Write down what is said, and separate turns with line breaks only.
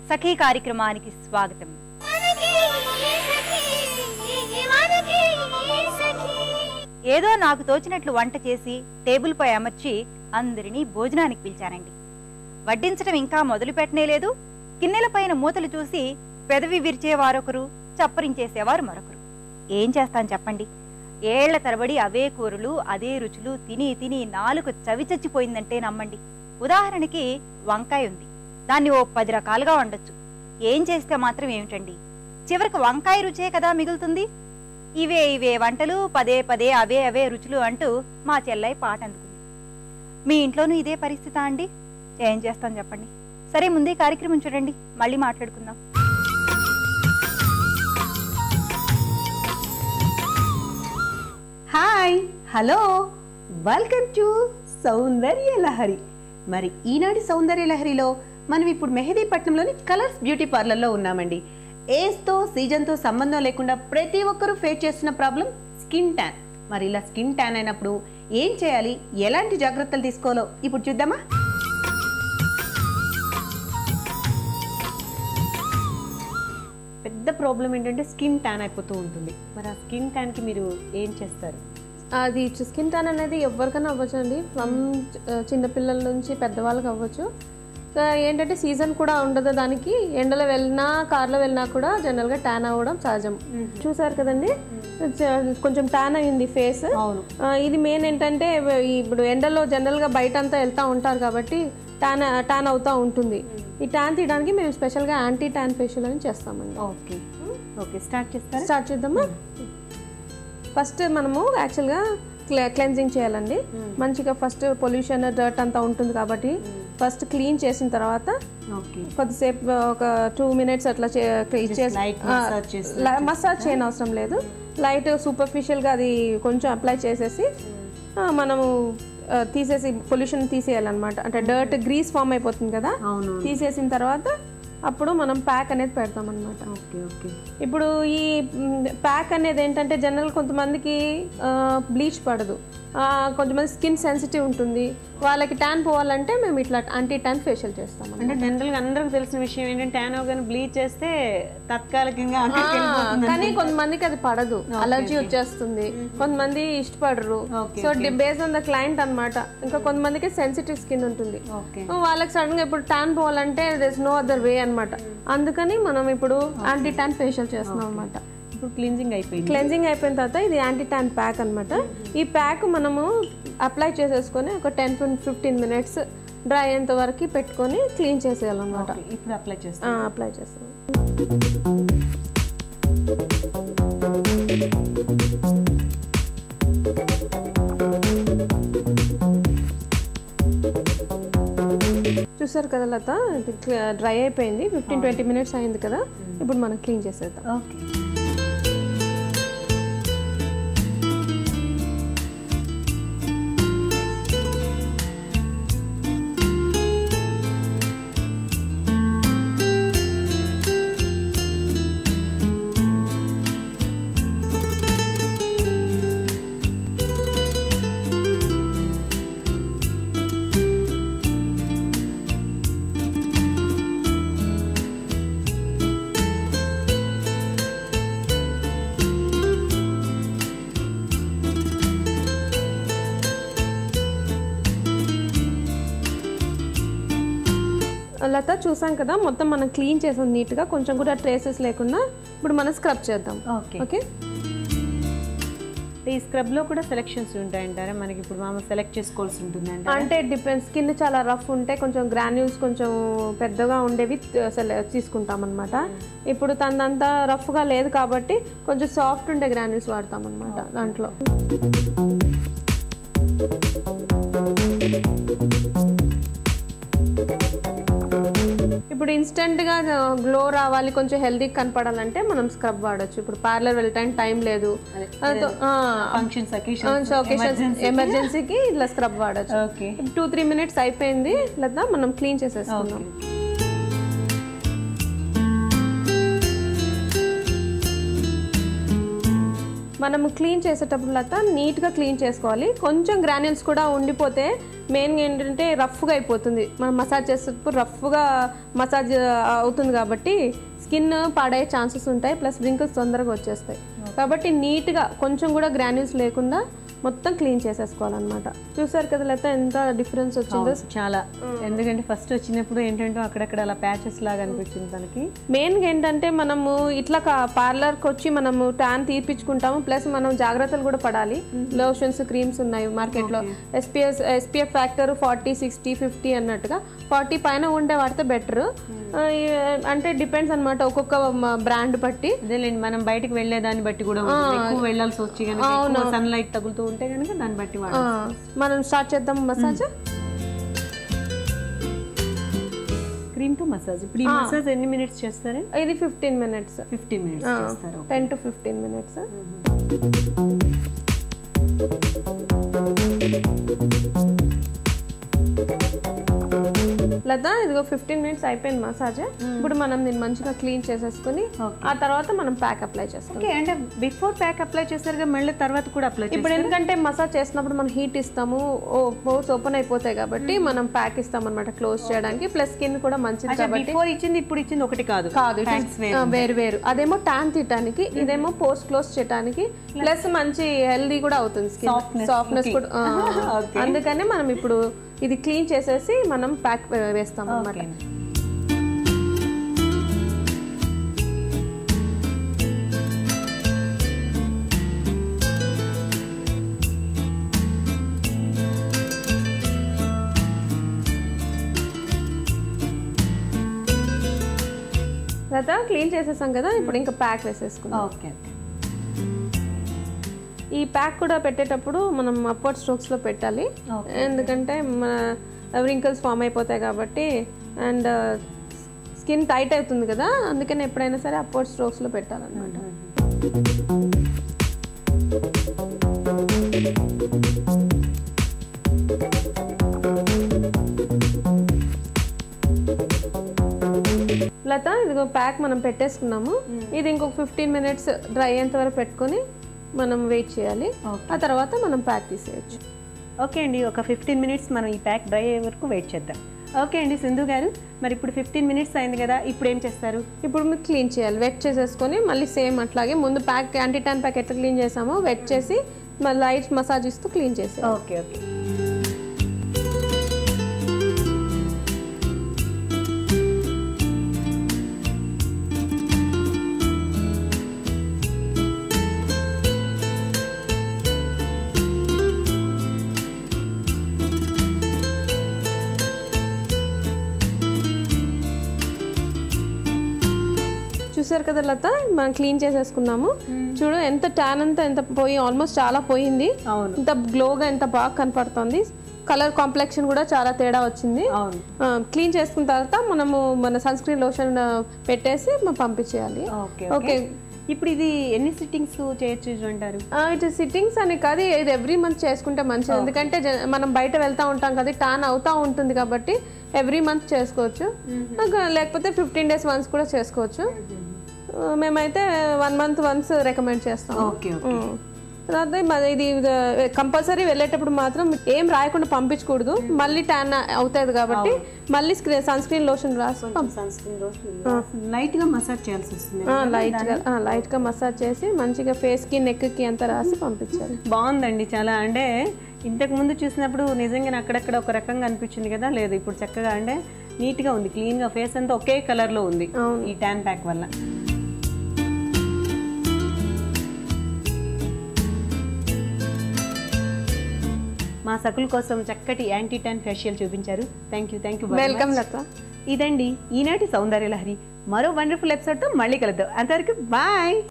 సఖీ కార్యక్రమానికి స్వాగతం. ఏదో నాకు తోచినట్లు వంట చేసి టేబుల్ పై అమర్చి అందరినీ భోజనానికి పిలిచానండి. వడ్డించడం ఇంకా మొదలు పెట్టనేలేదు. గిన్నెల పైన మూతలు చూసి పెదవి విరిచేవారొకరు, చప్పరించేసేవారు మరొకరు. ఏం చేస్తాను చెప్పండి? ఏళ్ల తరబడి అవే కూరలు అదే రుచులు తిని తిని నాలుక చవిచచ్చిపోయిందంటే నమ్మండి. ఉదాహరణకి వంకాయ ఉంది, దాన్ని ఓ 10 రకాలుగా వండొచ్చు. ఏం చేస్తే మాత్రం ఏమిటండి, చివరికి వంకాయ రుచే కదా మిగులుతుంది. ఇవే ఇవే వంటలు, పదే పదే అవే అవే రుచులు అంటూ మా చెల్లయ్య పాట అందుకుంది. మీ ఇంట్లోనూ ఇదే పరిస్థితా అండి? ఏం చేస్తాను చెప్పండి. సరే, ముందే కార్యక్రమం చూడండి, మళ్ళీ మాట్లాడుకుందాం.
హాయ్, హలో, వెల్కమ్ టు సౌందర్య లహరి. మరి ఈనాటి సౌందర్య లహరిలో మనం ఇప్పుడు మెహదీపట్నంలోని కలర్స్ బ్యూటీ పార్లర్లో ఉన్నామండి. ఏజ్తో సీజన్తో సంబంధం లేకుండా ప్రతి ఒక్కరూ ఫేస్ చేస్తున్న ప్రాబ్లం స్కిన్ ట్యాన్. మరి ఇలా స్కిన్ ట్యాన్ అయినప్పుడు ఏం చేయాలి, ఎలాంటి జాగ్రత్తలు తీసుకోవాలో ఇప్పుడు చూద్దామా? పెద్ద ప్రాబ్లం ఏంటంటే స్కిన్ ట్యాన్ అయిపోతూ ఉంటుంది. మరి ఆ స్కిన్ ట్యాన్కి మీరు ఏం చేస్తారు?
అది స్కిన్ ట్యాన్ అనేది ఎవరికైనా అవ్వచ్చు అండి, ఫ్రమ్ చిన్నపిల్లల నుంచి పెద్దవాళ్ళకి అవ్వచ్చు. ఏంటంటే సీజన్ కూడా ఉండదు దానికి. ఎండలో వెళ్ళినా కార్లో వెళ్ళినా కూడా జనరల్గా ట్యాన్ అవ్వడం సహజం. చూసారు కదండి, కొంచెం ట్యాన్ అయింది ఫేస్. ఇది మెయిన్ ఏంటంటే ఇప్పుడు ఎండలో జనరల్గా బయట అంతా వెళ్తూ ఉంటారు కాబట్టి ట్యాన్ అవుతూ ఉంటుంది. ఈ ట్యాన్ తీయడానికి మేము స్పెషల్గా యాంటీ ట్యాన్ ఫేషియల్ అని చేస్తామండి.
ఓకే ఓకే, స్టార్ట్
చేద్దామా? ఫస్ట్ మనము యాక్చువల్గా క్లెన్జింగ్ చేయాలండి. మంచిగా ఫస్ట్ పొల్యూషన్ డర్ట్ అంతా ఉంటుంది కాబట్టి ఫస్ట్ క్లీన్ చేసిన తర్వాత కొద్దిసేపు ఒక 2 minutes అట్లా మసాజ్ చేయని అవసరం లేదు. లైట్ సూపర్ఫిషియల్గా అది కొంచెం అప్లై చేసేసి మనము తీసేసి పొల్యూషన్ తీసేయాలన్నమాట. అంటే డర్ట్ గ్రీస్ ఫామ్ అయిపోతుంది కదా, తీసేసిన తర్వాత అప్పుడు మనం ప్యాక్ అనేది పెడతాం అనమాట. ఇప్పుడు ఈ ప్యాక్ అనేది ఏంటంటే జనరల్ కొంతమందికి బ్లీచ్ పడదు, కొంతమంది స్కిన్ సెన్సిటివ్ ఉంటుంది. వాళ్ళకి ట్యాన్ పోవాలంటే మేము ఇట్లా యాంటీ ట్యాన్ ఫేషియల్ చేస్తాం.
అంటే జనరల్గా అందరికి తెలిసిన విషయం ఏంటంటే ట్యాన్ అవగానే బ్లీచ్ చేస్తే తాత్కాలికంగా,
కానీ కొంతమందికి అది పడదు, అలర్జీ వచ్చేస్తుంది. కొంతమంది ఇష్టపడరు. So based on the client అనమాట. ఇంకా కొంతమందికి సెన్సిటివ్ స్కిన్ ఉంటుంది, వాళ్ళకి సడన్ గా ఇప్పుడు ట్యాన్ పోవాలంటే there is no other way అనమాట. అందుకని మనం ఇప్పుడు యాంటీ ట్యాన్ ఫేషియల్ చేస్తున్నాం అనమాట.
ఇప్పుడు క్లెన్జింగ్
అయిపోయిన తర్వాత ఇది యాంటీ ట్యాన్ ప్యాక్ అనమాట. ఈ ప్యాక్ మనము అప్లై చేసేసుకొని ఒక 10-15 minutes డ్రై అయ్యేంత వరకు పెట్టుకొని క్లీన్ చేసేయాలన్నమాట.
ఇప్పుడు అప్లై
చేస్తాం. చూసారు కదా లత, డ్రై అయిపోయింది. 15-20 minutes అయింది కదా. ఇప్పుడు మనం క్లీన్ చేసేద్దాం.
ఓకే.
లత చూసాం కదా, మొత్తం మనం క్లీన్ చేసాం నీట్గా, కొంచెం కూడా ట్రేసెస్ లేకుండా. ఇప్పుడు మనం స్క్రబ్ చేద్దాం. ఓకే.
ఈ స్క్రబ్లో కూడా సెలెక్షన్స్ ఉంటాయంటారా? మనకి ఇప్పుడు మనం సెలెక్ట్ చేసుకోవాల్సి ఉంటుందంట.
అంటే డిపెండ్స్. స్కిన్ చాలా రఫ్ ఉంటే కొంచెం గ్రాన్యూల్స్ కొంచెం పెద్దగా ఉండేవి తీసుకుంటాం అనమాట. ఇప్పుడు తనంతా రఫ్గా లేదు కాబట్టి కొంచెం సాఫ్ట్ ఉండే గ్రాన్యూల్స్ వాడతాం అనమాట దాంట్లో. ఇప్పుడు ఇన్స్టెంట్గా గ్లో రావాలి, కొంచెం హెల్దీగా కనపడాలంటే మనం స్క్రబ్ వాడచ్చు. ఇప్పుడు పార్లర్ వెళ్ళటానికి టైం లేదు, ఎమర్జెన్సీకి ఇట్లా స్క్రబ్ వాడచ్చు. 2-3 minutes అయిపోయింది లేదా మనం క్లీన్ చేసేసుకుందాం. మనము క్లీన్ చేసేటప్పుడు లత నీట్గా క్లీన్ చేసుకోవాలి. కొంచెం గ్రాన్యూల్స్ కూడా ఉండిపోతే మెయిన్గా ఏంటంటే రఫ్గా అయిపోతుంది, మనం మసాజ్ చేసేటప్పుడు రఫ్గా మసాజ్ అవుతుంది కాబట్టి స్కిన్ పాడయ్యే ఛాన్సెస్ ఉంటాయి, ప్లస్ రింకిల్స్ తొందరగా వచ్చేస్తాయి. కాబట్టి నీట్గా కొంచెం కూడా గ్రాన్యూల్స్ లేకుండా మొత్తం క్లీన్ చేసేసుకోవాలన్నమాట. చూసారు కదా లేకపోతే ఎంత డిఫరెన్స్ వచ్చిందో
చాలా. ఎందుకంటే ఫస్ట్ వచ్చినప్పుడు ఏంటంటే అక్కడక్కడ అలా ప్యాచెస్ లాగా అనిపించింది తనకి.
మెయిన్గా ఏంటంటే మనము ఇట్లా పార్లర్కి వచ్చి మనము ట్యాన్ తీర్పించుకుంటాము, ప్లస్ మనం జాగ్రత్తలు కూడా పడాలి. లోషన్స్ క్రీమ్స్ ఉన్నాయి మార్కెట్లో, SPF ఫ్యాక్టర్ 40, 60, 50 అన్నట్టుగా 40 పైన ఉండే వాడితే బెటర్. అంటే డిపెండ్స్ అనమాట ఒక్కొక్క బ్రాండ్ బట్టి.
అదేలేండి, మనం బయటకు వెళ్ళేదాన్ని బట్టి కూడా ఎక్కువ వెళ్ళాల్సి వచ్చి సన్ లైట్ తగులుతూ ఉంటే కనుక దాన్ని బట్టి
మనం స్టార్ట్ చేద్దాం మసాజ్.
క్రీమ్ తో మసాజ్. ఇప్పుడు ఈ మసాజ్ ఎన్ని మినిట్స్ చేస్తారు?
ఇది 15 minutes.
15 minutes చేస్తారు.
10 to 15 minutes. లేదా ఇదిగో 15 minutes అయిపోయింది మసాజ్. ఇప్పుడు మనం దీన్ని మంచిగా క్లీన్ చేసేసుకుని ఆ తర్వాత మనం ప్యాక్ అప్లై చేసుకోవాలి.
అంటే బిఫోర్ ప్యాక్ అప్లై చేశారుగా, మళ్ళీ తర్వాత కూడా అప్లై.
ఇప్పుడు ఎందుకంటే మసాజ్ చేసినప్పుడు మనం హీట్ ఇస్తాము, పోర్స్ ఓపెన్ అయిపోతాయి కాబట్టి మనం ప్యాక్ ఇస్తాం అనమాట క్లోజ్ చేయడానికి. ప్లస్ స్కిన్ కూడా మంచిది కాబట్టి.
బిఫోర్ ఇచ్చింది ఇప్పుడు ఇచ్చింది ఒకటి కాదు,
వేరు వేరు. అదేమో ట్యాన్ తీయడానికి, ఇదేమో పోర్స్ క్లోజ్ చేయడానికి, ప్లస్ మంచి హెల్దీ కూడా అవుతుంది స్కిన్, సాఫ్ట్నెస్ కూడా. అందుకనే మనం ఇప్పుడు ఇది క్లీన్ చేసేసి మనం ప్యాక్ వేస్తాం అన్నమాట. తర్వాత క్లీన్ చేసేసాం కదా, ఇప్పుడు ఇంకా ప్యాక్ వేసేసుకుందాం.
ఓకే.
ఈ ప్యాక్ కూడా పెట్టేటప్పుడు మనం అప్వర్డ్ స్ట్రోక్స్లో పెట్టాలి, ఎందుకంటే మన రింకిల్స్ ఫామ్ అయిపోతాయి కాబట్టి. అండ్ స్కిన్ టైట్ అవుతుంది కదా, అందుకని ఎప్పుడైనా సరే అప్వర్డ్ స్ట్రోక్స్లో పెట్టాలన్నమాట. లత ఇదిగో ప్యాక్ మనం పెట్టేసుకున్నాము. ఇది ఇంకొక 15 minutes డ్రై అయ్యేంత వరకు పెట్టుకొని మనం వెయిట్ చేయాలి. ఆ తర్వాత మనం ప్యాక్ తీసేయచ్చు.
ఓకే అండి, ఒక 15 minutes మనం ఈ ప్యాక్ డ్రై అయ్యే వరకు వెయిట్ చేద్దాం. ఓకే అండి సింధు గారు, మరి ఇప్పుడు 15 minutes అయింది కదా, ఇప్పుడు ఏం చేస్తారు?
ఇప్పుడు మీరు క్లీన్ చేయాలి, వెట్ చేసేసుకొని మళ్ళీ సేమ్ అట్లాగే ముందు ప్యాక్ యాంటీ ట్యాన్ ప్యాక్ ఎట్లా క్లీన్ చేసామో వెట్ చేసి మళ్ళీ లైట్ మసాజ్ ఇస్తూ క్లీన్ చేసి.
Okay okay.
చూసారు కదా లత, మనం క్లీన్ చేసేసుకున్నాము. చూడు ఎంత ట్యాన్ అంతా ఎంత పోయి, ఆల్మోస్ట్ చాలా పోయింది. ఇంత గ్లోగా ఎంత బాగా కనపడుతుంది. కలర్ కాంప్లెక్షన్ కూడా చాలా తేడా వచ్చింది. క్లీన్ చేసుకున్న తర్వాత మనము మన సన్ స్క్రీన్ లోషన్ పెట్టేసి పంపించేయాలి. ఓకే.
ఇప్పుడు ఇది ఎన్ని సిట్టింగ్స్ చేయొచ్చు అంటారు?
ఇటు సిట్టింగ్స్ అని కాదు, ఇది ఎవ్రీ మంత్ చేసుకుంటే మంచిది. ఎందుకంటే మనం బయట వెళ్తూ ఉంటాం కదా, టాన్ అవుతూ ఉంటుంది కాబట్టి ఎవ్రీ మంత్ చేసుకోవచ్చు, లేకపోతే 15 days once కూడా చేసుకోవచ్చు. మేమైతే 1 month once రికమెండ్ చేస్తాం. తర్వాత ఇది కంపల్సరీ వెళ్ళేటప్పుడు మాత్రం ఏం రాయకుండా పంపించకూడదు, మళ్ళీ ట్యాన్ అవుతుంది కాబట్టి మళ్ళీ సన్ స్క్రీన్ లోషన్ రాసి
లైట్ గా మసాజ్ చేయాల్సి వస్తుంది.
లైట్ గా మసాజ్ చేసి మంచిగా ఫేస్ కి నెక్ కి అంతా రాసి పంపించాలి.
బాగుందండి చాలా. అంటే ఇంతకు ముందు చూసినప్పుడు నిజంగా అక్కడక్కడ ఒక రకంగా అనిపించింది కదా, లేదు ఇప్పుడు చక్కగా అంటే నీట్ గా ఉంది, క్లీన్ గా ఫేస్ అంతా ఒకే కలర్ లో ఉంది ఈ ట్యాన్ ప్యాక్ వల్ల. మా సకుల కోసం చక్కటి యాంటీ ట్యాన్ ఫేషియల్ చూపించారు. థ్యాంక్ యూ
వెల్కమ్ లత.
ఇదండి ఈనాటి సౌందర్య లహరి. మరో వండర్ఫుల్ ఎపిసోడ్తో మళ్ళీ కలుద్దాం. అంతవరకు బాయ్.